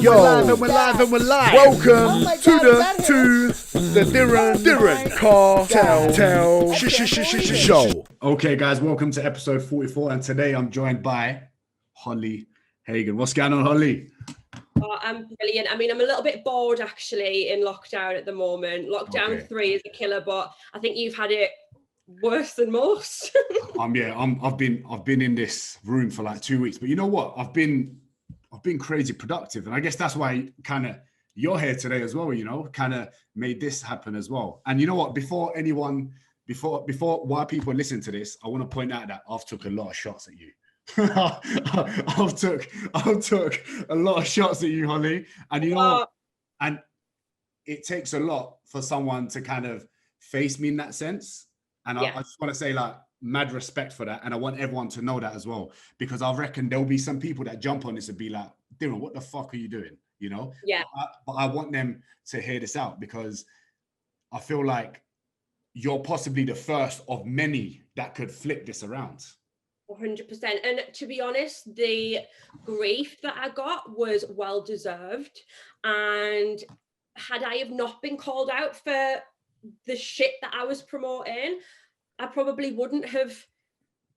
Yo, we're live. Welcome to the Diren Kartal show. Okay, guys, welcome to episode 44, and today I'm joined by Holly Hagan. What's going on, Holly? Oh, I'm brilliant. I mean, I'm a little bit bored actually in lockdown at the moment. Lockdown 3 is a killer, but I think you've had it worse than most. I've been in this room for like 2 weeks, but you know what? I've been crazy productive, and I guess that's why kind of you're here today as well. You know, kind of made this happen as well. And you know what? Before why people listen to this, I want to point out that I've took a lot of shots at you. I've took a lot of shots at you, Holly, and you know, and it takes a lot for someone to kind of face me in that sense. And I just want to say, like, mad respect for that, and I want everyone to know that as well, because I reckon there'll be some people that jump on this and be like, Diren, what the fuck are you doing? You know? Yeah. But I want them to hear this out, because I feel like you're possibly the first of many that could flip this around. 100%. And to be honest, the grief that I got was well deserved. And had I have not been called out for the shit that I was promoting, I probably wouldn't have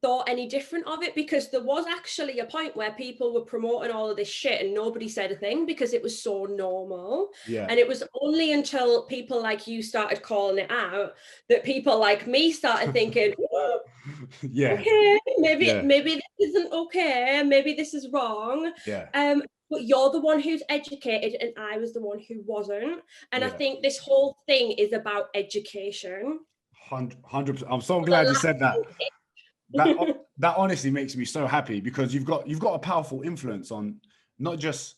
thought any different of it, because there was actually a point where people were promoting all of this shit and nobody said a thing because it was so normal. Yeah. And it was only until people like you started calling it out that people like me started thinking, oh, okay, maybe this isn't okay, maybe this is wrong. But you're the one who's educated and I was the one who wasn't. And I think this whole thing is about education. 100%. I'm so glad you said that. That honestly makes me so happy, because you've got a powerful influence on not just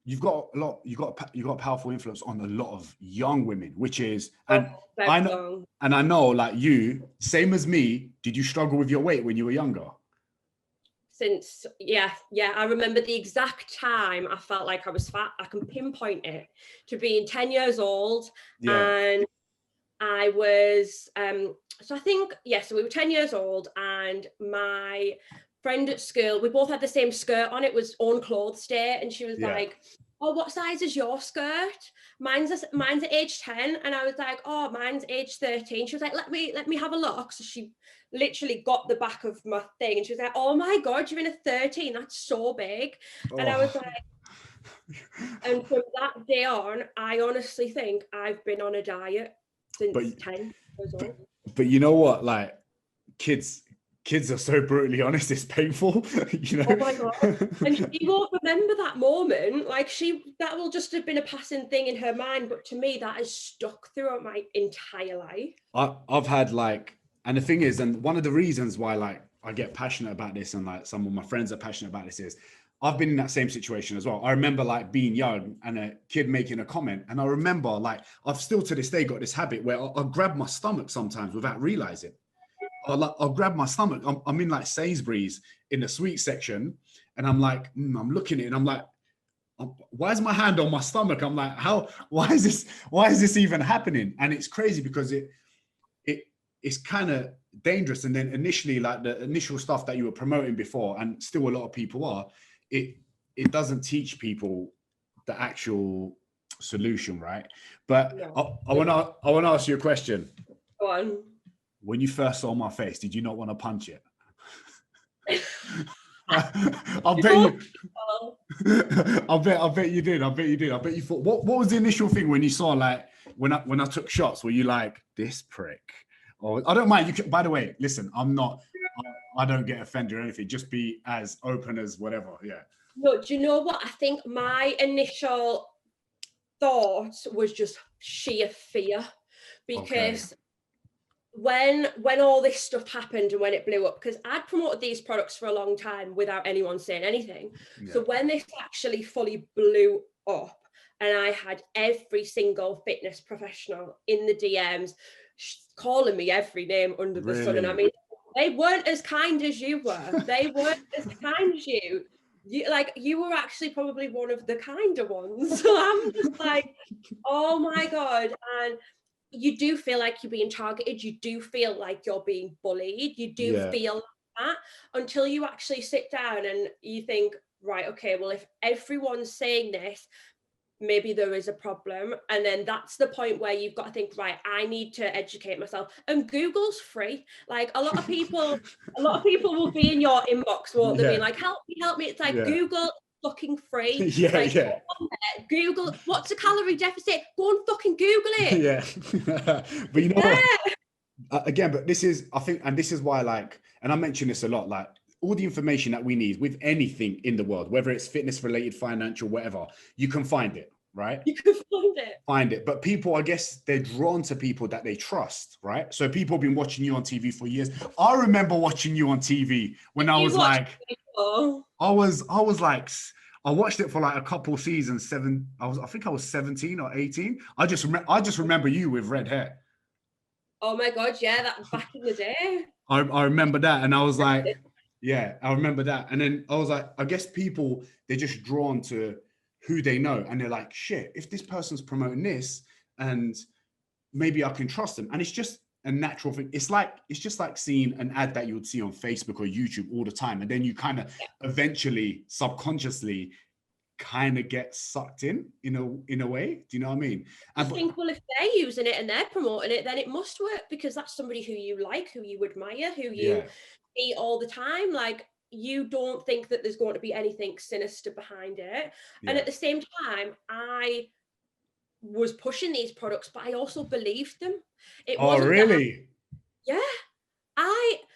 you've got a powerful influence on a lot of young women, which is I know like you, same as me. Did you struggle with your weight when you were younger? Since I remember the exact time I felt like I was fat. I can pinpoint it to being 10 years old, and I was so we were 10 years old, and my friend at school, we both had the same skirt on. It was own clothes day, and she was like, oh, what size is your skirt? Mine's at age 10. And I was like, oh, mine's age 13. She was like, let me have a look. So she literally got the back of my thing, and she was like, oh my God, you're in a 13. That's so big. And I was like, and from that day on, I honestly think I've been on a diet since 10 years old. But you know what? Like, kids are so brutally honest, it's painful, you know? Oh my God. And she won't remember that moment. Like, that will just have been a passing thing in her mind. But to me, that has stuck throughout my entire life. I've had like, and the thing is, and one of the reasons why like I get passionate about this, and like some of my friends are passionate about this, is I've been in that same situation as well. I remember like being young and a kid making a comment, and I remember like I've still to this day got this habit where I'll grab my stomach sometimes without realizing. I'll grab my stomach. I'm in like Sainsbury's in the sweet section, and I'm like, I'm looking at it, and I'm like, why is my hand on my stomach? I'm like, why is this even happening? And it's crazy because it's kind of dangerous. And then initially, like the initial stuff that you were promoting before, and still a lot of people are, it doesn't teach people the actual solution, right? But I want to ask you a question. Go on. When you first saw my face, did you not want to punch it? I bet you did. I bet you thought, what was the initial thing when you saw, like, when I took shots? Were you like, this prick? Or I don't mind. You can, by the way, listen, I don't get offended or anything. Just be as open as whatever. Yeah. No, do you know what? I think my initial thought was just sheer fear, because when all this stuff happened and when it blew up, because I'd promoted these products for a long time without anyone saying anything. So when this actually fully blew up, and I had every single fitness professional in the DMs calling me every name under the sun, and I mean, they weren't as kind as you were. They weren't as kind as you. You were actually probably one of the kinder ones. So I'm just like, oh my God. And you do feel like you're being targeted. You do feel like you're being bullied. You do feel like that until you actually sit down and you think, right, okay, well, if everyone's saying this, maybe there is a problem. And then that's the point where you've got to think, right, I need to educate myself. And Google's free. Like a lot of people will be in your inbox, won't they? Being like, help me. It's like, Google fucking free. Like, Google, what's a calorie deficit? Go and fucking Google it. But you know what? Again, but this is, I think, and this is why, like, and I mention this a lot, like, all the information that we need with anything in the world, whether it's fitness related, financial, whatever, you can find it, right? You can find it. But people, I guess they're drawn to people that they trust, right? So people have been watching you on TV for years. I remember watching you on TV when I was like, I watched it for like a couple seasons, I think I was 17 or 18. I just remember you with red hair. Oh my God, yeah, that back in the day. I remember that, and I was like, yeah, I remember that. And then I was like, I guess people, they're just drawn to who they know. And they're like, shit, if this person's promoting this, and maybe I can trust them. And it's just a natural thing. It's just like seeing an ad that you would see on Facebook or YouTube all the time. And then you kind of eventually, subconsciously, kind of get sucked in a way. Do you know what I mean? I think, well, if they're using it and they're promoting it, then it must work, because that's somebody who you like, who you admire, who you see all the time. Like, you don't think that there's going to be anything sinister behind it. And at the same time, I was pushing these products, but I also believed them. It wasn't really?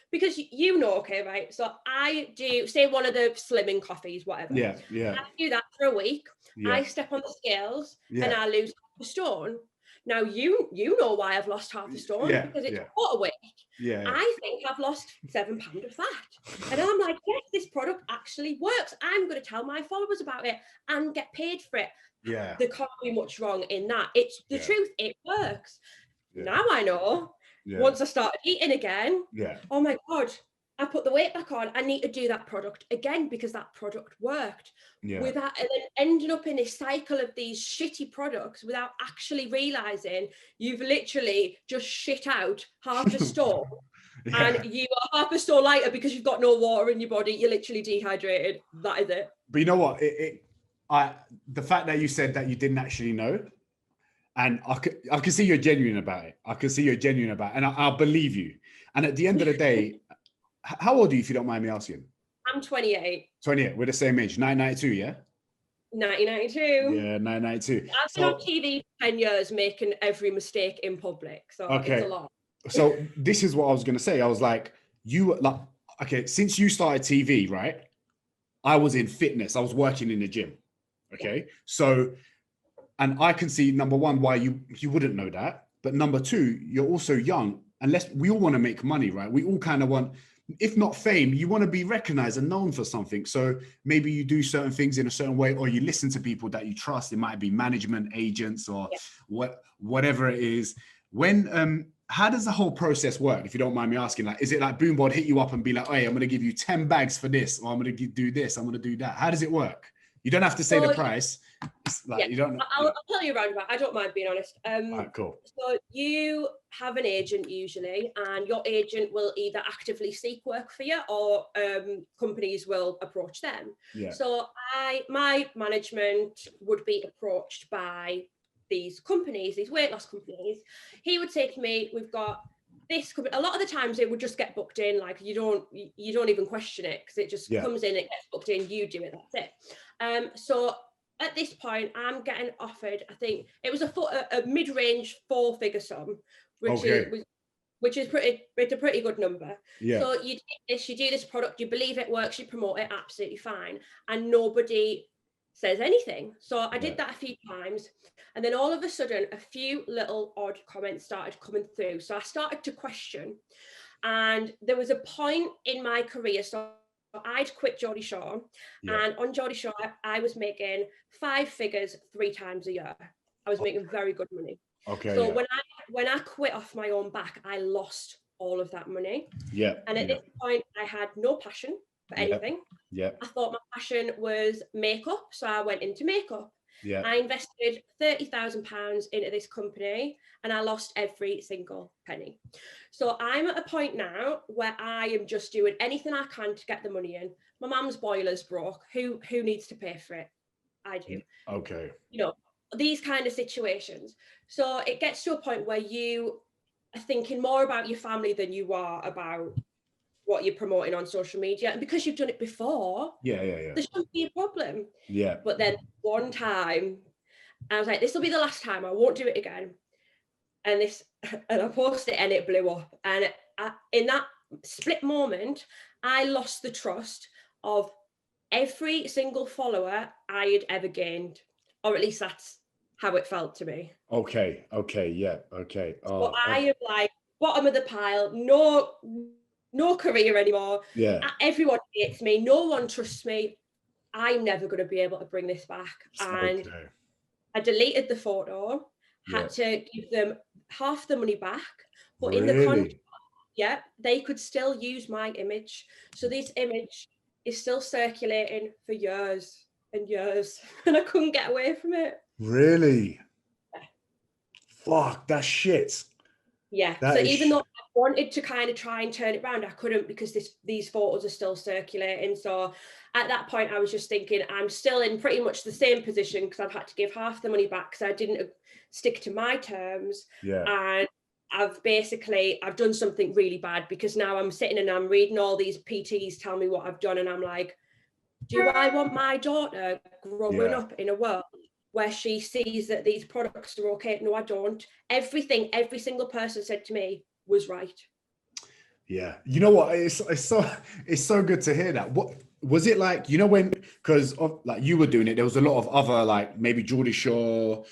Because okay, right? So I do, say, one of the slimming coffees, whatever. I do that for a week. I step on the scales and I lose half a stone. Now you know why I've lost half a stone, because it's a week. I think I've lost 7 pounds of fat, and I'm like, yes, this product actually works. I'm going to tell my followers about it and get paid for it. There can't be much wrong in that. It's the truth. It works. Now I know. Once I started eating again, oh my God, I put the weight back on. I need to do that product again because that product worked. Without, and then ending up in this cycle of these shitty products without actually realizing you've literally just shit out half a stone. And you are half a stone lighter because you've got no water in your body. You're literally dehydrated. That is it. But you know what? The fact that you said that you didn't actually know, and I can see you're genuine about it. And I'll believe you. And at the end of the day, how old are you, if you don't mind me asking? I'm 28. 28. We're the same age. 1992, yeah? 1992. Yeah, 1992. I've been on TV for 10 years making every mistake in public. So it's a lot. So this is what I was going to say. I was like, since you started TV, right? I was in fitness. I was working in the gym. Okay. So, and I can see, number one, why you wouldn't know that. But number two, you're also young. Unless we all want to make money, right? We all kind of want, if not fame, you want to be recognized and known for something. So maybe you do certain things in a certain way, or you listen to people that you trust. It might be management, agents, or whatever it is. How does the whole process work, if you don't mind me asking? Like, is it like Boomboard hit you up and be like, hey, I'm going to give you 10 bags for this, or I'm going to do this, I'm going to do that? How does it work? You don't have to say the price. You don't. I'll tell you around about. I don't mind being honest. Right, cool. So you have an agent usually, and your agent will either actively seek work for you, or companies will approach them. So my management would be approached by these companies, these weight loss companies. He would say to me, we've got this company. A lot of the times it would just get booked in. Like, you don't even question it, because it just comes in, it gets booked in, you do it, that's it. So at this point, I'm getting offered, I think it was a mid-range 4-figure sum, which is it's a pretty good number. So you do this product, you believe it works, you promote it, absolutely fine, and nobody says anything. So I did that a few times, and then all of a sudden a few little odd comments started coming through. So I started to question, and there was a point in my career, so I'd quit Geordie Shore, and on Geordie Shore I was making 5 figures 3 times a year. I was making very good money. So when I quit off my own back, I lost all of that money. And at this point I had no passion for anything. I thought my passion was makeup, so I went into makeup. I invested £30,000 into this company, and I lost every single penny. So I'm at a point now where I am just doing anything I can to get the money in. my mum's boiler's broke. Who needs to pay for it? I do. Okay. You know, these kind of situations. So it gets to a point where you are thinking more about your family than you are about what you're promoting on social media. And because you've done it before, there shouldn't be a problem. Yeah. But then one time, I was like, this will be the last time. I won't do it again. And I posted it and it blew up. And in that split moment, I lost the trust of every single follower I had ever gained, or at least that's how it felt to me. Okay. Yeah. Okay. So I am like bottom of the pile, no career anymore. Yeah. Everyone hates me. No one trusts me. I'm never going to be able to bring this back. And I deleted the photo, had to give them half the money back. But in the contract, they could still use my image. So this image is still circulating for years and years. And I couldn't get away from it. Really? Yeah. Fuck, that's shit. Yeah. So even though I wanted to kind of try and turn it around, I couldn't because these photos are still circulating. So at that point, I was just thinking I'm still in pretty much the same position because I've had to give half the money back because I didn't stick to my terms. Yeah. And I've done something really bad because now I'm sitting and I'm reading all these PTs tell me what I've done. And I'm like, do I want my daughter growing up in a world where she sees that these products are okay? No, I don't. Every single person said to me was right. Yeah. You know what? It's so good to hear that. What was it like, you know, when, because like you were doing it, there was a lot of other, like maybe Geordie Shore,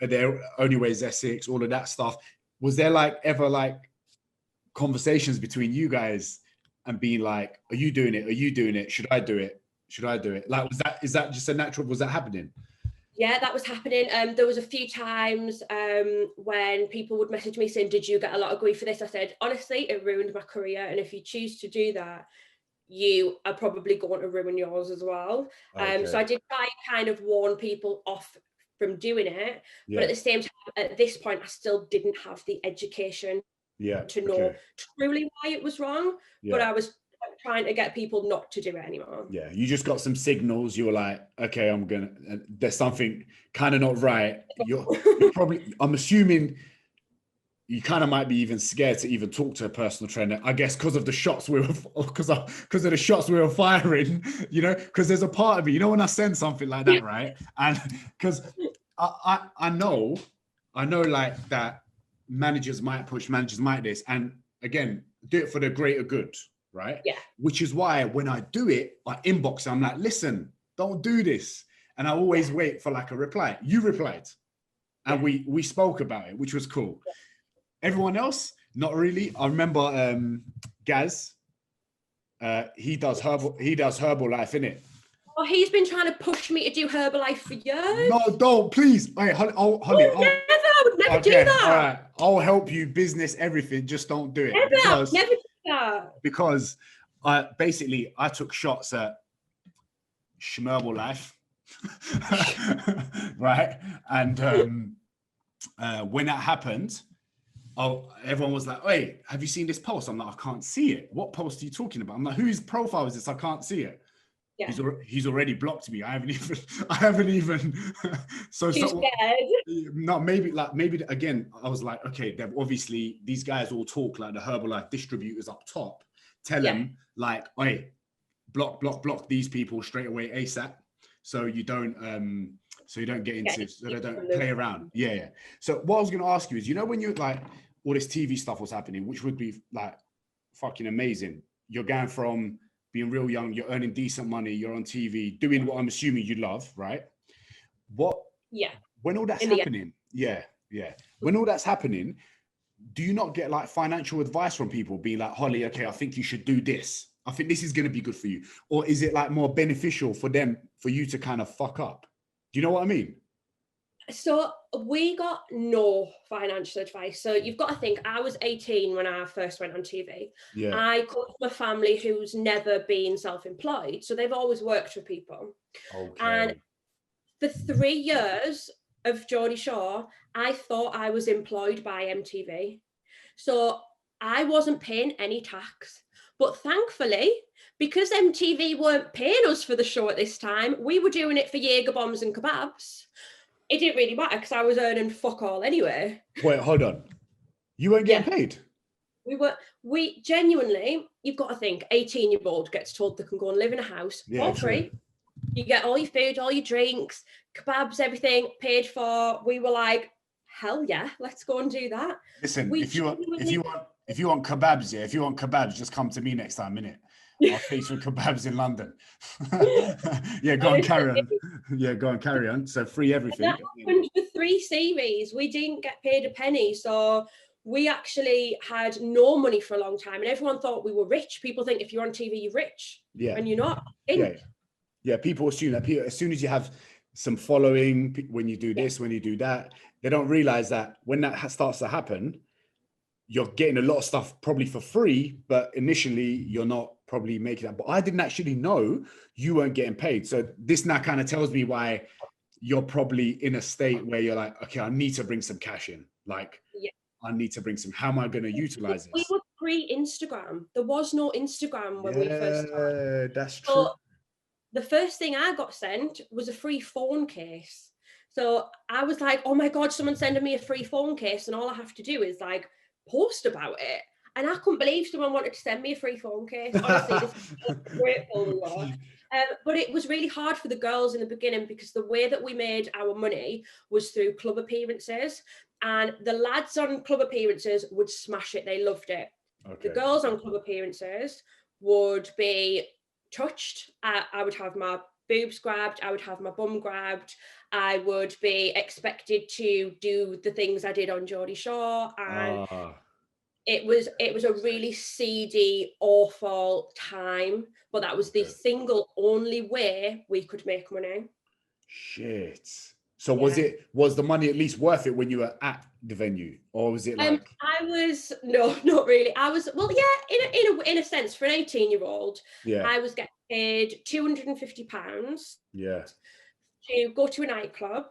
their Only Ways Essex, all of that stuff. Was there like ever like conversations between you guys and being like, are you doing it? Are you doing it? Should I do it? Should I do it? Like, is that just a natural, was that happening? Yeah, that was happening. There was a few times when people would message me saying, did you get a lot of grief for this? I said, honestly, it ruined my career. And if you choose to do that, you are probably going to ruin yours as well. So I did try and kind of warn people off from doing it. But at the same time, at this point, I still didn't have the education to know truly why it was wrong. But I was trying to get people not to do it anymore. Yeah, you just got some signals. You were like, okay, there's something kind of not right. You're probably, I'm assuming you kind of might be even scared to even talk to a personal trainer, I guess, because of the shots because of the shots we were firing, you know, because there's a part of me, you know, when I send something like that, right? And because I know like that managers might push, managers might this, and again, do it for the greater good, right? Yeah. Which is why when I do it, I inbox, I'm like, listen, don't do this. And I always wait for like a reply. You replied. And we spoke about it, which was cool. Yeah. Everyone else, not really. I remember Gaz, he does Herbalife, innit? Oh, he's been trying to push me to do Herbalife for years. No, don't, please. Wait, Holly, I would never do that. All right, I'll help you business everything. Just don't do it. Never do that. Because I took shots at Herbalife, right? And when that happened, everyone was like, "Hey, have you seen this post?" I'm like, "I can't see it. What post are you talking about?" I'm like, "Whose profile is this? I can't see it." Yeah. He's already blocked me. I haven't even. So scared. No, maybe again. I was like, okay, they're obviously these guys all talk like the Herbalife distributors up top. Tell them like, hey, block these people straight away ASAP, so you don't get into, so they don't play around. Yeah. So what I was going to ask you is, you know, when you're like all this TV stuff was happening, which would be like fucking amazing. You're going from being real young, you're earning decent money, you're on TV, doing what I'm assuming you love, right? When all that's happening, when all that's happening, do you not get like financial advice from people being like, Holly, okay, I think you should do this. I think this is going to be good for you. Or is it like more beneficial for you to kind of fuck up? Do you know what I mean? So we got no financial advice. So you've got to think, I was 18 when I first went on TV. Yeah. I come from a family who's never been self-employed. So they've always worked for people. Okay. And for 3 years of Geordie Shore, I thought I was employed by MTV. So I wasn't paying any tax. But thankfully, because MTV weren't paying us for the show at this time, we were doing it for Jaeger bombs and kebabs. It didn't really matter because I was earning fuck all anyway. Wait, hold on. You weren't getting paid? We genuinely, you've got to think, 18-year-old gets told they can go and live in a house for free. You get all your food, all your drinks, kebabs, everything paid for. We were like, hell yeah, let's go and do that. Listen, if you want kebabs, if you want kebabs, just come to me next time, innit? I'll pay for kebabs in London. Yeah, go on, carry on. Yeah, go on, carry on. So free everything. And that happened for 3 series. We didn't get paid a penny, so we actually had no money for a long time, and everyone thought we were rich. People think if you're on TV, you're rich. Yeah, and you're not. Yeah. People assume that as soon as you have some following, when you do this, when you do that, they don't realize that when that starts to happen, you're getting a lot of stuff probably for free, but initially you're not probably making that. But I didn't actually know you weren't getting paid. So this now kind of tells me why you're probably in a state where you're like, okay, I need to bring some cash in. Like, I need to bring some, how am I going to utilize this? We were pre-Instagram. There was no Instagram when we first started. That's true. The first thing I got sent was a free phone case. So I was like, oh my God, someone's sending me a free phone case, and all I have to do is like post about it. And I couldn't believe someone wanted to send me a free phone case. Honestly, this is how grateful we were. But it was really hard for the girls in the beginning because the way that we made our money was through club appearances. And the lads on club appearances would smash it. They loved it. Okay. The girls on club appearances would be touched. I would have my boobs grabbed. I would have my bum grabbed. I would be expected to do the things I did on Geordie Shore. And it was a really seedy, awful time. But that was the single only way we could make money. Shit. So was the money at least worth it when you were at the venue, or was it like? No, not really. I was, well, yeah, in a sense, for an 18-year-old, I was getting paid £250. Yeah. To go to a nightclub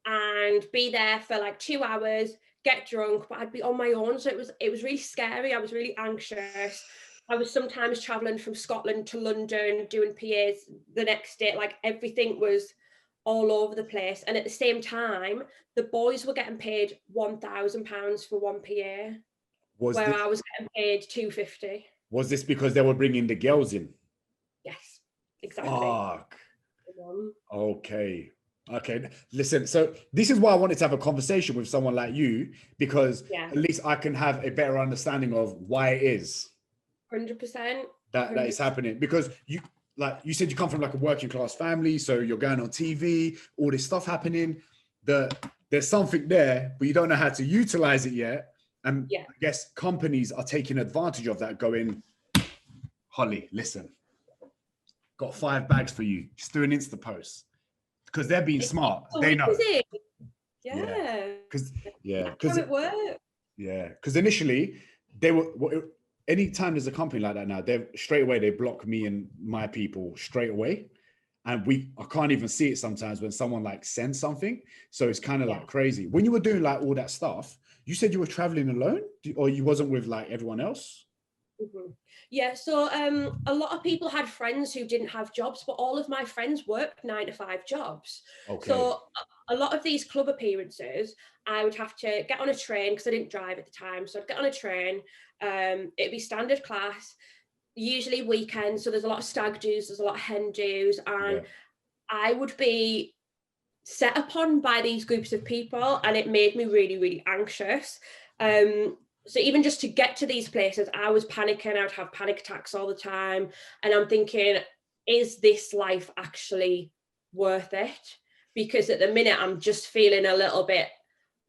and be there for like 2 hours, get drunk, but I'd be on my own, so it was really scary. I was really anxious. I was sometimes traveling from Scotland to London doing PAs the next day. Like everything was all over the place, and at the same time the boys were getting paid £1,000 for one PA, I was getting paid £250. Was this because they were bringing the girls in? Yes, exactly. Fuck. Okay, listen, so this is why I wanted to have a conversation with someone like you, because at least I can have a better understanding of why it is 100% that is happening. Because you, like you said, you come from like a working class family, so you're going on TV, all this stuff happening. There's something there, but you don't know how to utilize it yet. And I guess companies are taking advantage of that, going, Holly, listen, got 5 bags for you. Just do an Insta post, because they're being smart. They know. Because it works. Yeah, because initially they were. Anytime there's a company like that now, they straight away they block me and my people straight away, and I can't even see it sometimes when someone like sends something. So it's kind of like crazy. When you were doing like all that stuff, you said you were traveling alone, or you wasn't with like everyone else? Mm-hmm. Yeah, so a lot of people had friends who didn't have jobs, but all of my friends worked 9-to-5 jobs. Okay. So a lot of these club appearances, I would have to get on a train because I didn't drive at the time. So I'd get on a train. It'd be standard class, usually weekends. So there's a lot of stag do's, there's a lot of hen do's, and I would be set upon by these groups of people, and it made me really, really anxious. So even just to get to these places, I was panicking. I would have panic attacks all the time. And I'm thinking, is this life actually worth it? Because at the minute, I'm just feeling a little bit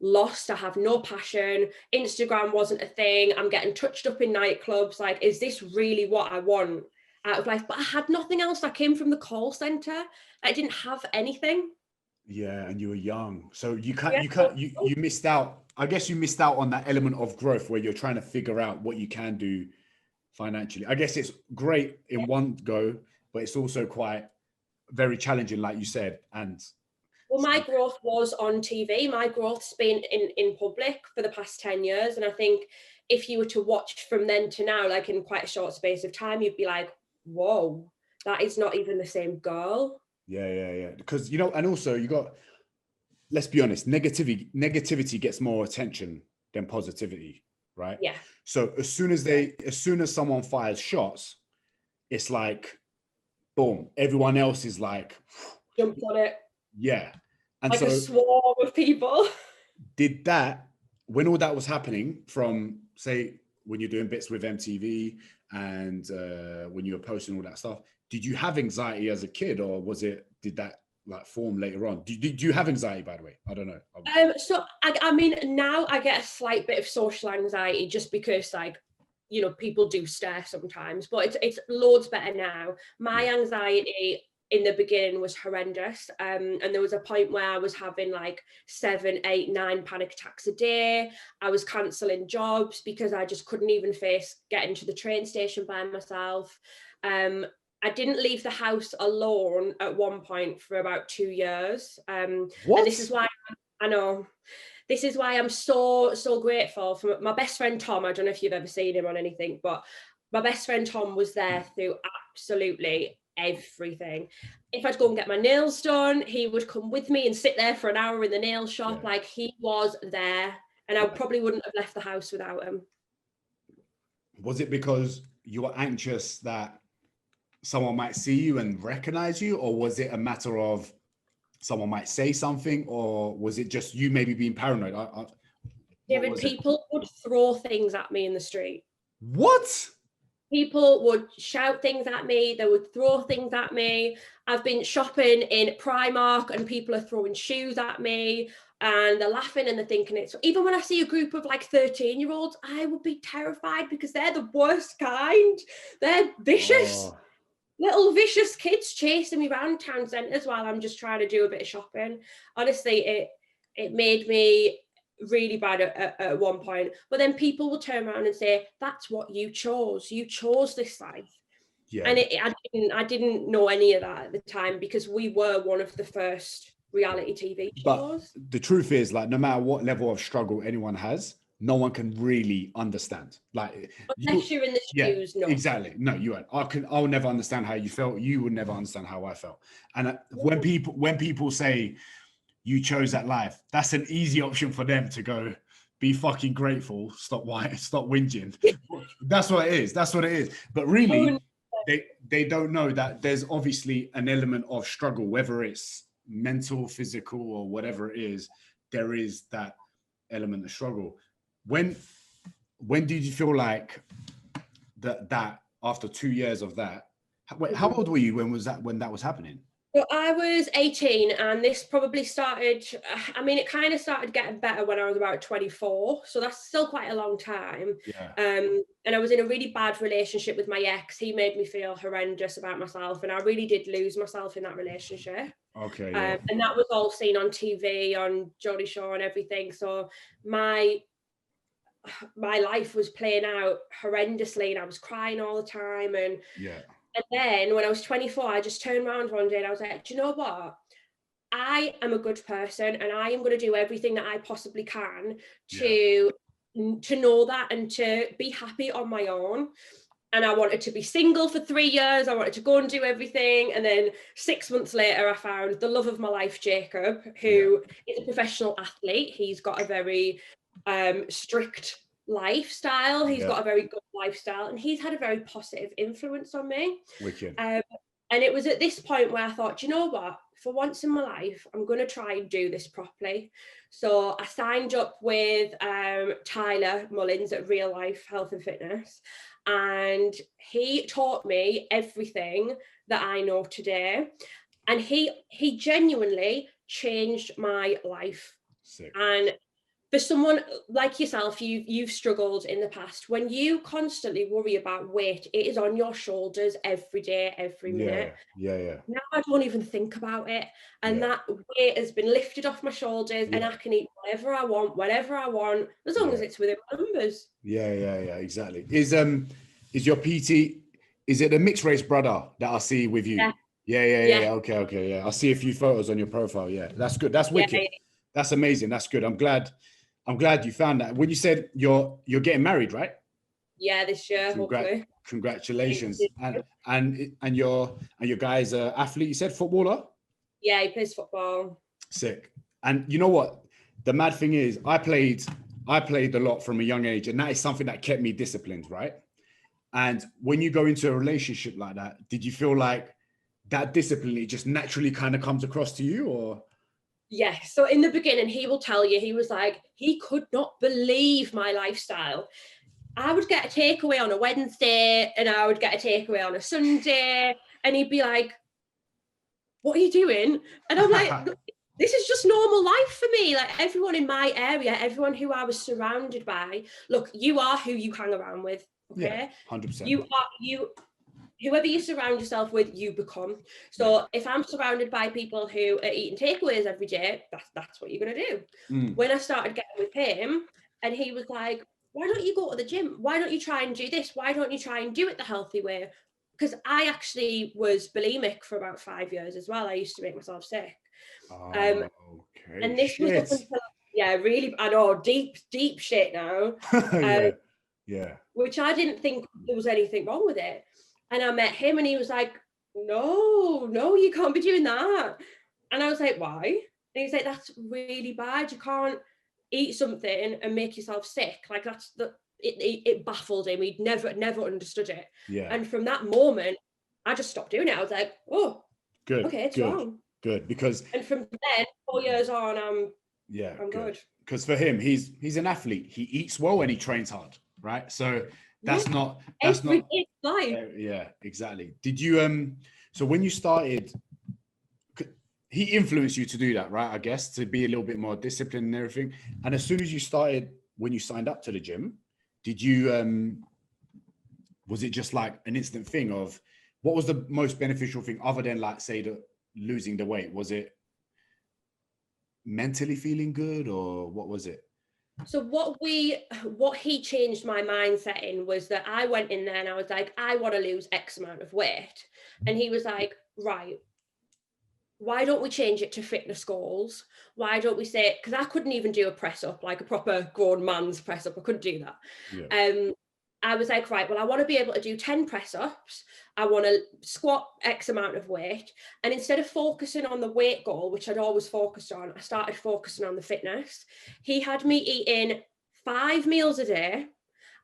lost. I have no passion. Instagram wasn't a thing. I'm getting touched up in nightclubs. Like, is this really what I want out of life? But I had nothing else. I came from the call center. I didn't have anything. Yeah, and you were young. So you missed out. I guess you missed out on that element of growth where you're trying to figure out what you can do financially. I guess it's great in one go, but it's also quite very challenging, like you said. And Well, my growth was on TV. My growth's been in public for the past 10 years. And I think if you were to watch from then to now, like in quite a short space of time, you'd be like, whoa, that is not even the same girl. Yeah. Because, you know, and also you got, let's be honest, negativity gets more attention than positivity, right? Yeah. So as soon as someone fires shots, it's like, boom, everyone else is like, jumped on it. Yeah. And like so a swarm of people. Did that, when all that was happening, from say when you're doing bits with MTV and when you were posting all that stuff, did you have anxiety as a kid, or did that like form later on? Do you have anxiety, by the way? I don't know. So I mean, now I get a slight bit of social anxiety just because, like, you know, people do stare sometimes, but it's loads better now. My anxiety in the beginning was horrendous. And there was a point where I was having like 7, 8, 9 panic attacks a day. I was cancelling jobs because I just couldn't even face getting to the train station by myself. I didn't leave the house alone at one point for about 2 years. And this is why I know. This is why I'm so grateful for my best friend Tom. I don't know if you've ever seen him on anything, but my best friend Tom was there through absolutely everything. If I'd go and get my nails done, he would come with me and sit there for an hour in the nail shop. Yeah. Like, he was there, and I probably wouldn't have left the house without him. Was it because you were anxious that someone might see you and recognize you, or was it a matter of someone might say something, or was it just you maybe being paranoid? People would throw things at me in the street. What? People would shout things at me. They would throw things at me. I've been shopping in Primark and people are throwing shoes at me and they're laughing and they're thinking it's... Even when I see a group of like 13-year-olds, I would be terrified because they're the worst kind. They're vicious. Oh. Little vicious kids chasing me around town centres while I'm just trying to do a bit of shopping. Honestly, it made me really bad at one point. But then people will turn around and say, that's what you chose. You chose this life. Yeah. And I didn't know any of that at the time because we were one of the first reality TV shows. But the truth is, like, no matter what level of struggle anyone has, no one can really understand. Like, unless you're in the shoes, no. Exactly. No, you won't. I'll never understand how you felt. You would never understand how I felt. And when people say you chose that life, that's an easy option for them to go, be fucking grateful, stop whinging. That's what it is. That's what it is. But really, they don't know that there's obviously an element of struggle, whether it's mental, physical, or whatever it is, there is that element of struggle. When did you feel like that after 2 years of that? Wait, how old were you when that was happening? Well, I was 18 and this probably started, I mean, it kind of started getting better when I was about 24. So that's still quite a long time. Yeah. And I was in a really bad relationship with my ex. He made me feel horrendous about myself. And I really did lose myself in that relationship. Okay. Yeah. And that was all seen on TV, on Geordie Shore and everything. So my life was playing out horrendously and I was crying all the time. And then when I was 24, I just turned around one day and I was like, do you know what? I am a good person and I am going to do everything that I possibly can to know that and to be happy on my own. And I wanted to be single for 3 years. I wanted to go and do everything. And then 6 months later, I found the love of my life, Jacob, who is a professional athlete. He's got a very strict lifestyle. He's got a very good lifestyle and he's had a very positive influence on me. Wicked. And it was at this point where I thought, you know what, for once in my life, I'm going to try and do this properly. So I signed up with Tyler Mullins at Real Life Health and Fitness, and he taught me everything that I know today. And he genuinely changed my life. Sick. And for someone like yourself, you've struggled in the past. When you constantly worry about weight, it is on your shoulders every day, every minute. Yeah. Now I don't even think about it. And that weight has been lifted off my shoulders and I can eat whatever I want, whenever I want, as long as it's within my numbers. Yeah, exactly. Is your PT, is it a mixed race brother that I see with you? Yeah. Okay. Yeah. I see a few photos on your profile. Yeah. That's good. That's wicked. Yeah. That's amazing. That's good. I'm glad you found that. When you said you're getting married, right? Yeah, this year, hopefully. Congratulations. And your guy's an athlete, you said, footballer? Yeah, he plays football. Sick. And you know what? The mad thing is, I played a lot from a young age, and that is something that kept me disciplined, right? And when you go into a relationship like that, did you feel like that discipline, it just naturally kind of comes across to you, or? Yeah. So in the beginning, he will tell you, he was like, he could not believe my lifestyle. I would get a takeaway on a Wednesday and I would get a takeaway on a Sunday. And he'd be like, what are you doing? And I'm like, this is just normal life for me. Like everyone in my area, everyone who I was surrounded by, look, you are who you hang around with. Okay. Yeah, 100%. Whoever you surround yourself with, you become. So if I'm surrounded by people who are eating takeaways every day, that's what you're going to do. When I started getting with him and he was like, why don't you go to the gym? Why don't you try and do this? Why don't you try and do it the healthy way? Because I actually was bulimic for about 5 years as well. I used to make myself sick. Okay. And this was up until, really, I know, deep shit now. Yeah. Which I didn't think there was anything wrong with it. And I met him and he was like, no, you can't be doing that. And I was like, why? And he's like, that's really bad. You can't eat something and make yourself sick. Like it baffled him. He'd never understood it. Yeah. And from that moment, I just stopped doing it. I was like, oh, good. Okay, it's wrong. Good. Because and from then, 4 years on, I'm good. Because for him, he's an athlete. He eats that's hard, right? So that's not life. Yeah, exactly. Did you so when you started, he influenced you to do that, right? I guess, to be a little bit more disciplined and everything. And as soon as you started, when you signed up to the gym, did you was it just like an instant thing of what was the most beneficial thing other than like say losing the weight? Was it mentally feeling good, or what was it? So what he changed my mindset in was that I went in there and I was like, I want to lose X amount of weight. And he was like, right, why don't we change it to fitness goals? Why don't we say, because I couldn't even do a press up, like a proper grown man's press up. I couldn't do that. Yeah. I was like, right, well, I want to be able to do 10 press ups. I want to squat X amount of weight. And instead of focusing on the weight goal, which I'd always focused on, I started focusing on the fitness. He had me eating 5 meals a day.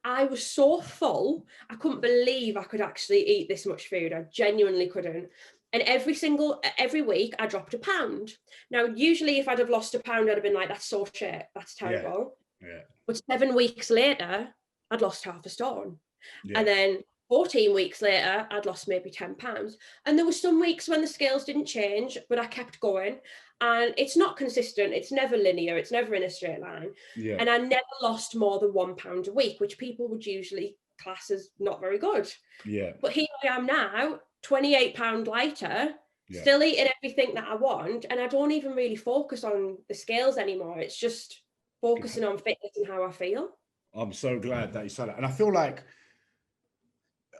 I was so full. I couldn't believe I could actually eat this much food. I genuinely couldn't. And every week I dropped a pound. Now, usually if I'd have lost a pound, I'd have been like, that's so shit. That's terrible. Yeah. But 7 weeks later, I'd lost half a stone. Yeah. And then 14 weeks later, I'd lost maybe 10 pounds. And there were some weeks when the scales didn't change, but I kept going. And it's not consistent. It's never linear. It's never in a straight line. Yeah. And I never lost more than 1 pound a week, which people would usually class as not very good. Yeah. But here I am now, 28 pound lighter, still eating everything that I want. And I don't even really focus on the scales anymore. It's just focusing on fitness and how I feel. I'm so glad that you said that. And I feel like,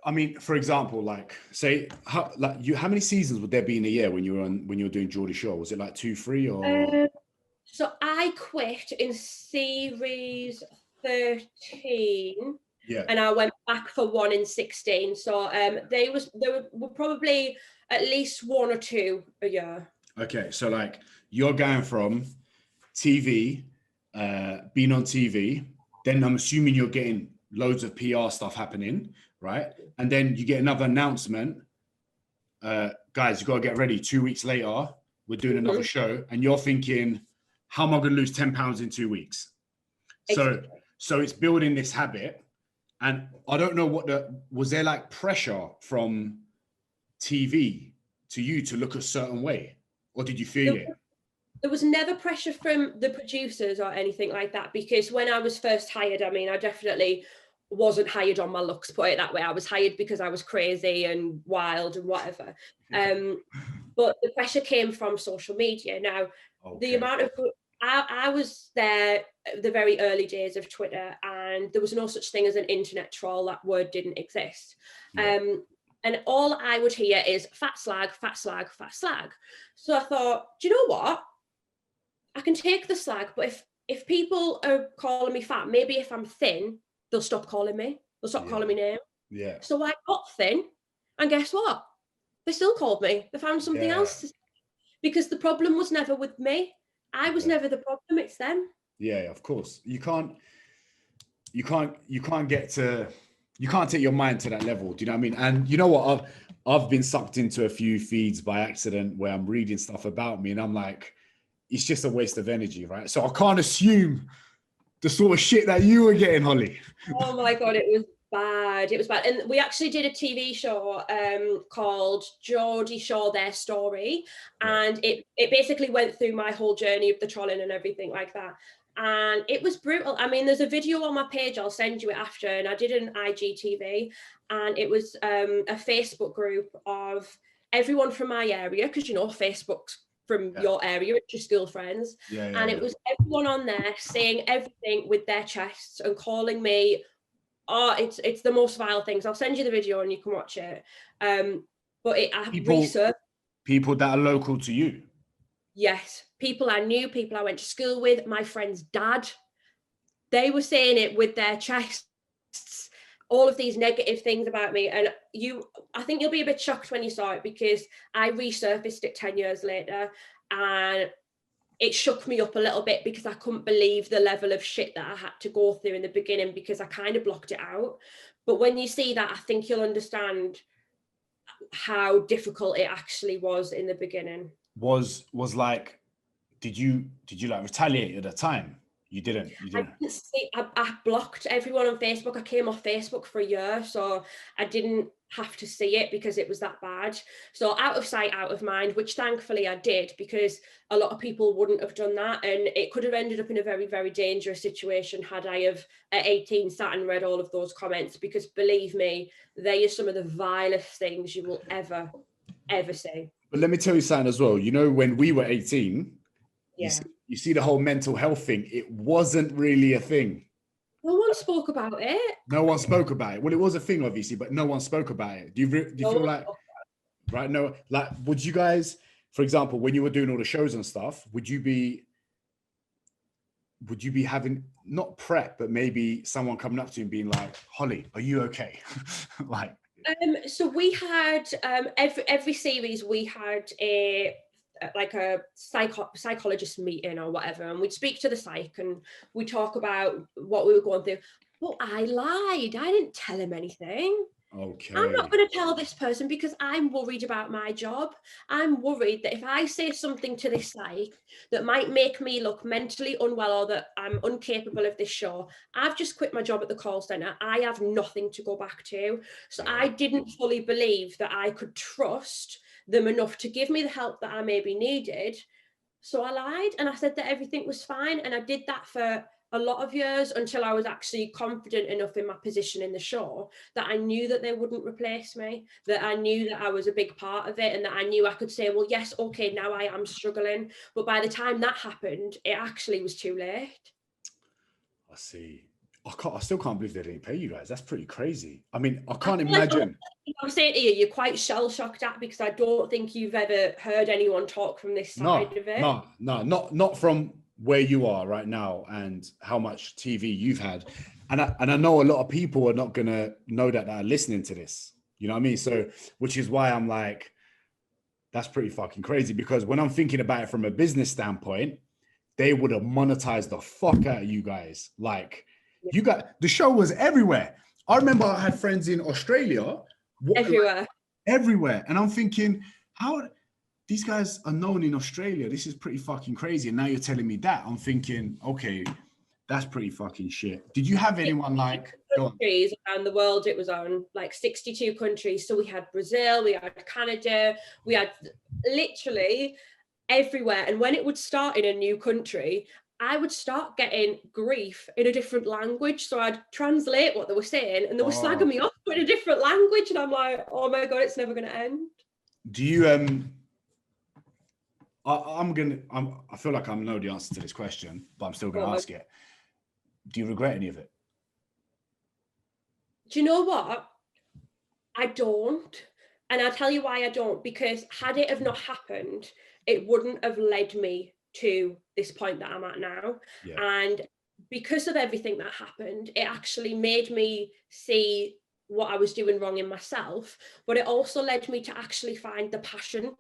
I mean, for example, like say, how many seasons would there be in a year when you were doing Geordie Shore? Was it like 2, 3 or? So I quit in series 13. Yeah. And I went back for 1 in 16. So there were probably at least 1 or 2 a year. Okay. So like you're going from TV, being on TV, then I'm assuming you're getting loads of PR stuff happening, right? And then you get another announcement. Guys, you got to get ready. 2 weeks later, we're doing another show. And you're thinking, how am I going to lose 10 pounds in 2 weeks? Exactly. So it's building this habit. And I don't know was there like pressure from TV to you to look a certain way? Or did you feel it? There was never pressure from the producers or anything like that, because when I was first hired, I mean, I definitely wasn't hired on my looks, put it that way. I was hired because I was crazy and wild and whatever. But the pressure came from social media. Now, the amount of... I was there at the very early days of Twitter, and there was no such thing as an internet troll. That word didn't exist. Yeah. And all I would hear is fat slag, fat slag, fat slag. So I thought, do you know what? I can take the slag, but if people are calling me fat, maybe if I'm thin, they'll stop calling me. They'll stop calling me name. Yeah. So I got thin, and guess what? They still called me. They found something else to say, because the problem was never with me. I was never the problem. It's them. Yeah, of course. You can't take your mind to that level. Do you know what I mean? And you know what? I've been sucked into a few feeds by accident where I'm reading stuff about me, and I'm like, it's just a waste of energy, right? So I can't assume the sort of shit that you were getting, Holly. Oh my God, it was bad. It was bad. And we actually did a TV show called Geordie Shore, Their Story. And it basically went through my whole journey of the trolling and everything like that. And it was brutal. I mean, there's a video on my page, I'll send you it after, and I did an IGTV, and it was a Facebook group of everyone from my area, because, you know, Facebook's from your area, it's your school friends. And it was everyone on there saying everything with their chests and calling me, oh, it's the most vile things. I'll send you the video and you can watch it. But people that are local to you. Yes, people I knew, people I went to school with, my friend's dad, they were saying it with their chests, all of these negative things about me. And I think you'll be a bit shocked when you saw it, because I resurfaced it 10 years later, and it shook me up a little bit, because I couldn't believe the level of shit that I had to go through in the beginning, because I kind of blocked it out. But when you see that, I think you'll understand how difficult it actually was in the beginning. Was like, did you like retaliate at the time? You didn't. I blocked everyone on Facebook. I came off Facebook for a year, so I didn't have to see it because it was that bad. So out of sight, out of mind, which thankfully I did, because a lot of people wouldn't have done that, and it could have ended up in a very, very dangerous situation had I have at 18 sat and read all of those comments, because believe me, they are some of the vilest things you will ever see. But let me tell you something as well. You know, when we were 18, you see the whole mental health thing, it wasn't really a thing. No one spoke about it. No one spoke about it. Well, it was a thing, obviously, but no one spoke about it. Do you feel like, right? No, like, would you guys, for example, when you were doing all the shows and stuff, would you be having, not prep, but maybe someone coming up to you and being like, Holly, are you okay? Like, so we had every series we had a psychologist meeting or whatever, and we'd speak to the psych and we'd talk about what we were going through. But I lied. I didn't tell him anything. Okay. I'm not going to tell this person because I'm worried about my job. I'm worried that if I say something to this psych that might make me look mentally unwell, or that I'm incapable of this show, I've just quit my job at the call centre. I have nothing to go back to. So I didn't fully believe that I could trust them enough to give me the help that I maybe needed. So I lied, and I said that everything was fine. And I did that for a lot of years until I was actually confident enough in my position in the show that I knew that they wouldn't replace me, that I knew that I was a big part of it, and that I knew I could say, well, yes, okay, now I am struggling. But by the time that happened, it actually was too late. I see. I still can't believe they didn't pay you guys. That's pretty crazy. I mean, I can't imagine. I'm saying to you, you're quite shell-shocked at, because I don't think you've ever heard anyone talk from this side of it. No, not from where you are right now and how much TV you've had. And I know a lot of people are not going to know that are listening to this. You know what I mean? So, which is why I'm like, that's pretty fucking crazy, because when I'm thinking about it from a business standpoint, they would have monetized the fuck out of you guys. Like, you got, the show was everywhere. I remember I had friends in Australia. Everywhere. And I'm thinking, how these guys are known in Australia? This is pretty fucking crazy. And now you're telling me that. I'm thinking, okay, that's pretty fucking shit. Did you have anyone like countries around the world? It was on like 62 countries. So we had Brazil, we had Canada, we had literally everywhere. And when it would start in a new country, I would start getting grief in a different language. So I'd translate what they were saying, and they were slagging me off in a different language. And I'm like, oh my God, it's never going to end. Do you, I feel like I know the answer to this question, but I'm still going to ask it. Do you regret any of it? Do you know what? I don't. And I'll tell you why I don't, because had it have not happened, it wouldn't have led me to this point that I'm at now. Yeah. And because of everything that happened, it actually made me see what I was doing wrong in myself, but it also led me to actually find the passion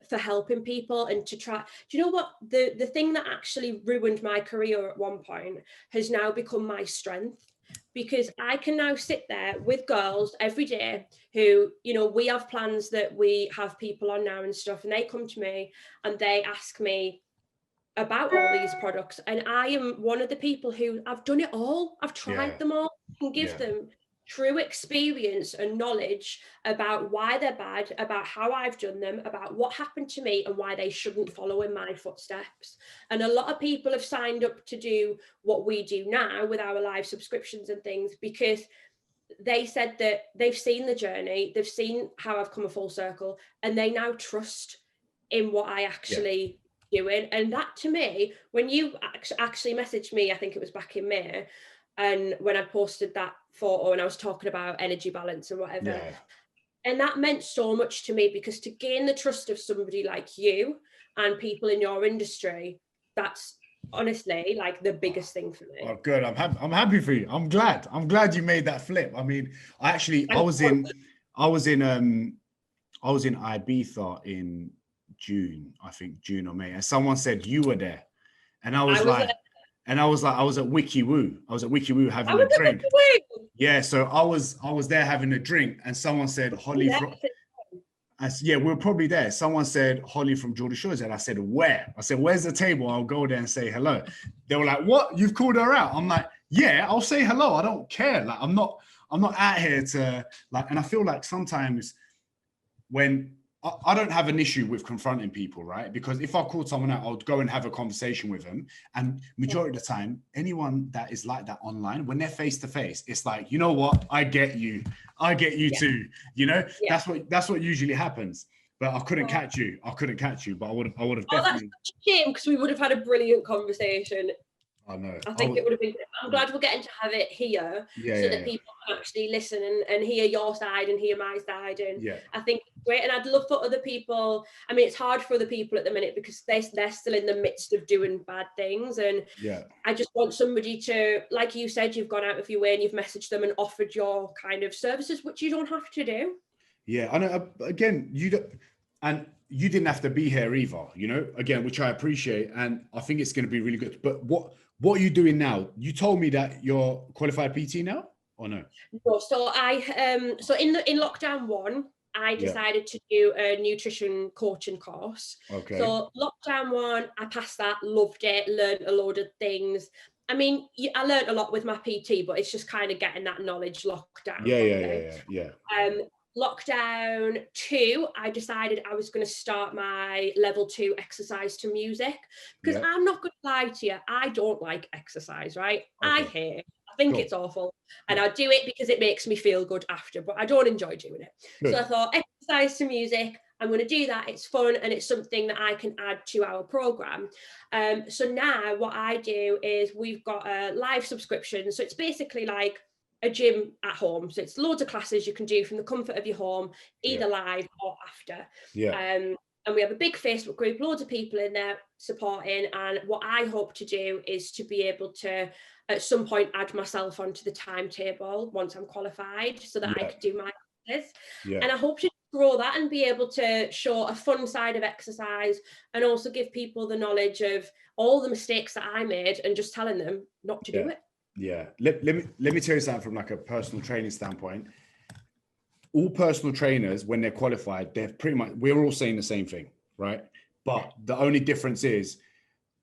for helping people and to try. Do you know what? The thing that actually ruined my career at one point has now become my strength, because I can now sit there with girls every day who, you know, we have plans that we have people on now and stuff, and they come to me and they ask me about all these products, and I am one of the people who, I've done it all, I've tried them all, I can give them true experience and knowledge about why they're bad, about how I've done them, about what happened to me and why they shouldn't follow in my footsteps. And a lot of people have signed up to do what we do now with our live subscriptions and things, because they said that they've seen the journey, they've seen how I've come a full circle, and they now trust in what I actually doing. And that, to me, when you actually messaged me, I think it was back in May, and when I posted that photo and I was talking about energy balance and whatever, and that meant so much to me, because to gain the trust of somebody like you and people in your industry, that's honestly like the biggest thing for me. Oh, good. I'm happy for you. I'm glad you made that flip. I mean, I was in Ibiza in June, I think June or May, and someone said you were there, and I was like, I was at Wiki Woo. I was at Wiki Woo having a drink. Yeah, so I was there having a drink, and someone said Holly from. We were probably there. Someone said Holly from Geordie Shore, and I said, where? I said, where's the table? I'll go there and say hello. They were like, what? You've called her out? I'm like, yeah, I'll say hello. I don't care. Like, I'm not out here to like. And I feel like sometimes when I don't have an issue with confronting people, right? Because if I called someone out, I'll go and have a conversation with them. And majority of the time, anyone that is like that online, when they're face to face, it's like, you know what? I get you too. You know, that's what usually happens. But I couldn't catch you. But I would have definitely. That's a shame, because we would have had a brilliant conversation. I know. I think it would have been. I'm glad we're getting to have it here, so that people can actually listen and hear your side and hear my side. And I think it's great. And I'd love for other people. I mean, it's hard for other people at the minute because they're still in the midst of doing bad things. And I just want somebody to, like you said, you've gone out of your way and you've messaged them and offered your kind of services, which you don't have to do. Yeah, I know. Again, you didn't have to be here either, you know, again, which I appreciate. And I think it's going to be really good. But what are you doing now? You told me that you're qualified PT now, or no? No, so in lockdown 1, I decided to do a nutrition coaching course. Okay. So lockdown 1, I passed that, loved it, learned a load of things. I mean, I learned a lot with my PT, but it's just kind of getting that knowledge locked down. Yeah. Lockdown 2, I decided I was going to start my level 2 exercise to music, because I'm not going to lie to you, I don't like exercise, right? Okay. I hate it. I think it's awful, and I do it because it makes me feel good after, but I don't enjoy doing it. Good. So I thought, exercise to music, I'm going to do that. It's fun and it's something that I can add to our program. So now what I do is we've got a live subscription. So it's basically like a gym at home. So it's loads of classes you can do from the comfort of your home, either live or after. And we have a big Facebook group, loads of people in there supporting. And what I hope to do is to be able to, at some point, add myself onto the timetable once I'm qualified, so that I can do my classes. And I hope to grow that and be able to show a fun side of exercise, and also give people the knowledge of all the mistakes that I made and just telling them not to do it. Yeah. Let me tell you something from like a personal training standpoint. All personal trainers, when they're qualified, they're pretty much, we're all saying the same thing, right? But the only difference is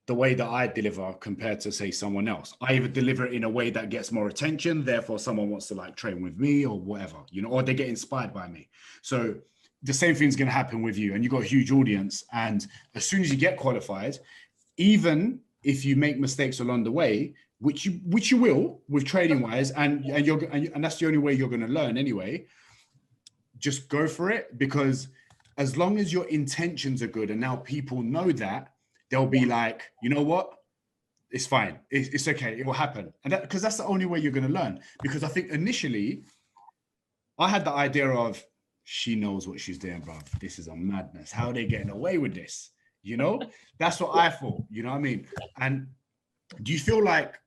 the way that I deliver compared to, say, someone else. I either deliver it in a way that gets more attention, therefore someone wants to like train with me or whatever, you know, or they get inspired by me. So the same thing's going to happen with you, and you've got a huge audience. And as soon as you get qualified, even if you make mistakes along the way, which you will with training wise, and that's the only way you're going to learn anyway, just go for it, because as long as your intentions are good and now people know that, they'll be like, you know what, it's fine, it's okay, it will happen. And that, because that's the only way you're going to learn. Because I think initially I had the idea of, she knows what she's doing, bro. This is a madness. How are they getting away with this? You know, that's what I thought. You know what I mean? And do you feel like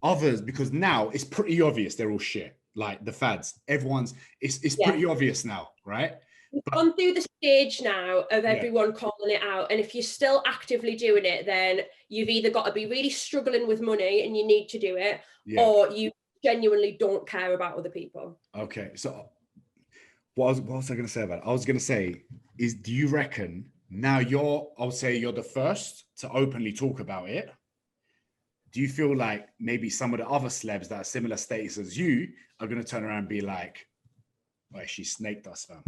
others, because now it's pretty obvious they're all shit, like the fads, everyone's, it's pretty obvious now, right? We've gone through the stage now of everyone calling it out, and if you're still actively doing it, then you've either got to be really struggling with money and you need to do it, or you genuinely don't care about other people. Okay, so what was I going to say about it? I was going to say is, do you reckon now I'll say you're the first to openly talk about it? Do you feel like maybe some of the other celebs that are similar status as you are going to turn around and be like, "Well, she snaked us, fam"?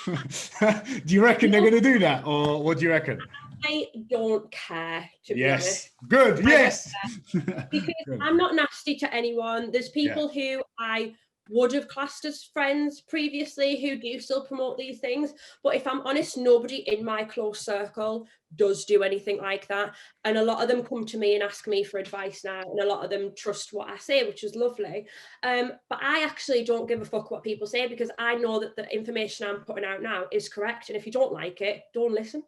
Do you reckon they're going to do that, or what do you reckon? I don't care, to be honest. Good. Yes. Because I'm not nasty to anyone. There's people who I would have classed as friends previously who do still promote these things. But if I'm honest, nobody in my close circle does do anything like that. And a lot of them come to me and ask me for advice now. And a lot of them trust what I say, which is lovely. But I actually don't give a fuck what people say, because I know that the information I'm putting out now is correct. And if you don't like it, don't listen.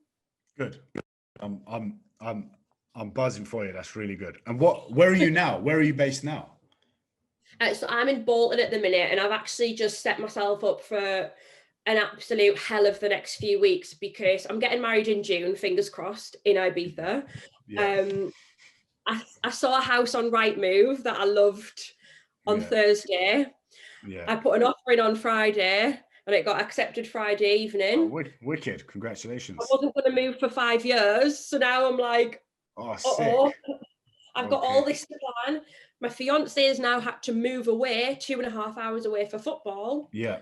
Good. I'm buzzing for you. That's really good. And where are you now? Where are you based now? So I'm in Bolton at the minute, and I've actually just set myself up for an absolute hell of the next few weeks, because I'm getting married in June, fingers crossed, in Ibiza. I saw a house on Rightmove that I loved on Thursday. I put an offer in on Friday, and it got accepted Friday evening. Oh, wicked. Congratulations. I wasn't going to move for 5 years, so now I'm like, sick. I've got all this to plan. My fiance has now had to move away 2.5 hours away for football. Yeah.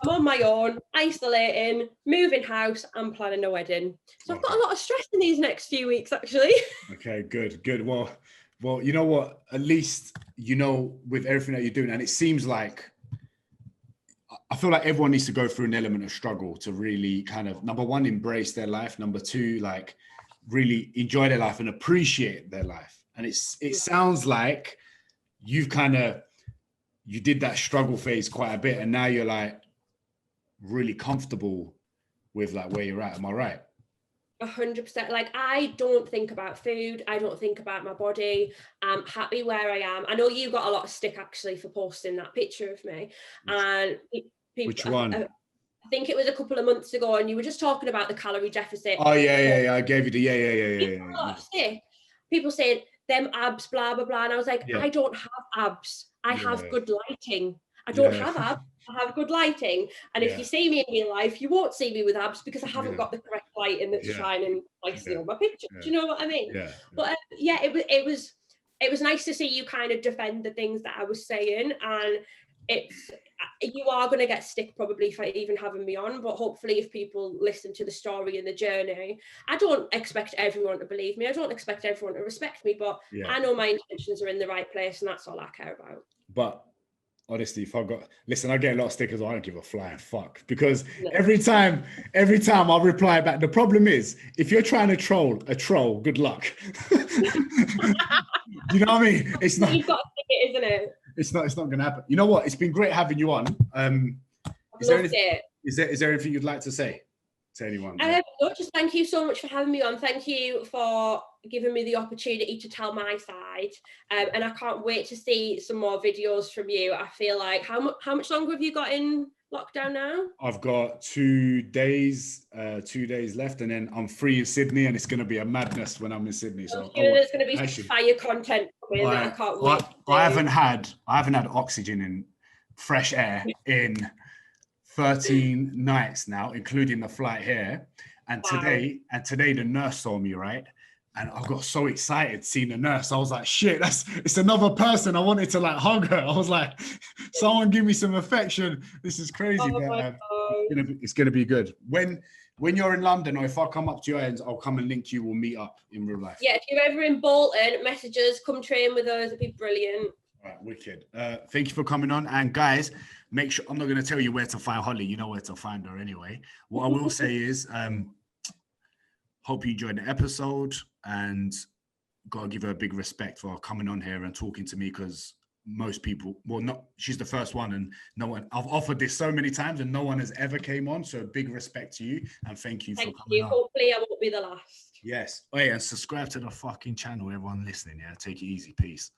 I'm on my own, isolating, moving house, and planning a wedding. So I've got a lot of stress in these next few weeks, actually. Okay, good. Well, you know what? At least, you know, with everything that you're doing, and it seems like, I feel like everyone needs to go through an element of struggle to really kind of, number one, embrace their life. Number two, like, really enjoy their life and appreciate their life. And it sounds like you did that struggle phase quite a bit, and now you're like really comfortable with like where you're at. Am I right? 100%. Like, I don't think about food. I don't think about my body. I'm happy where I am. I know you got a lot of stick actually for posting that picture of me. And people, which one? I think it was a couple of months ago, and you were just talking about the calorie deficit. Oh yeah. I gave you the yeah. People saying them abs, blah blah blah, and I was like, I don't have abs. I have good lighting. I don't have abs. I have good lighting, and if you see me in real life, you won't see me with abs, because I haven't got the correct lighting that's shining nicely on my picture. Do you know what I mean? But it was nice to see you kind of defend the things that I was saying, and you are going to get stick probably for even having me on, but hopefully if people listen to the story and the journey, I don't expect everyone to believe me. I don't expect everyone to respect me, but I know my intentions are in the right place, and that's all I care about. But honestly, I get a lot of stickers. I don't give a flying fuck, because every time I'll reply back. The problem is, if you're trying to troll a troll, good luck. You know what I mean? It's not. You've got to stick it, isn't it? It's not going to happen. You know what? It's been great having you on. Is there anything you'd like to say to anyone? No, just thank you so much for having me on. Thank you for giving me the opportunity to tell my side. And I can't wait to see some more videos from you. I feel like, how much longer have you got in lockdown now? I've got 2 days left, and then I'm free in Sydney, and it's going to be a madness when I'm in Sydney. So there's going to be fire content coming. I can't wait. I haven't had oxygen in fresh air in 13 nights now, including the flight here. And today the nurse saw me, right? And I got so excited seeing the nurse. I was like, shit, it's another person. I wanted to like hug her. I was like, someone give me some affection. This is crazy. It's gonna be good. When you're in London, or if I come up to your ends, I'll come and link you. We'll meet up in real life. Yeah, if you're ever in Bolton, message us, come train with us. It'd be brilliant. All right, wicked. Thank you for coming on. And guys, make sure, I'm not going to tell you where to find Holly. You know where to find her anyway. What I will say is, hope you enjoyed the episode, and got to give her a big respect for coming on here and talking to me, because most people, well, not, she's the first one, and no one, I've offered this so many times and no one has ever came on. So big respect to you and thank you for coming on. Hopefully I won't be the last. Yes. Oh, yeah, and subscribe to the fucking channel, everyone listening. Yeah, take it easy. Peace.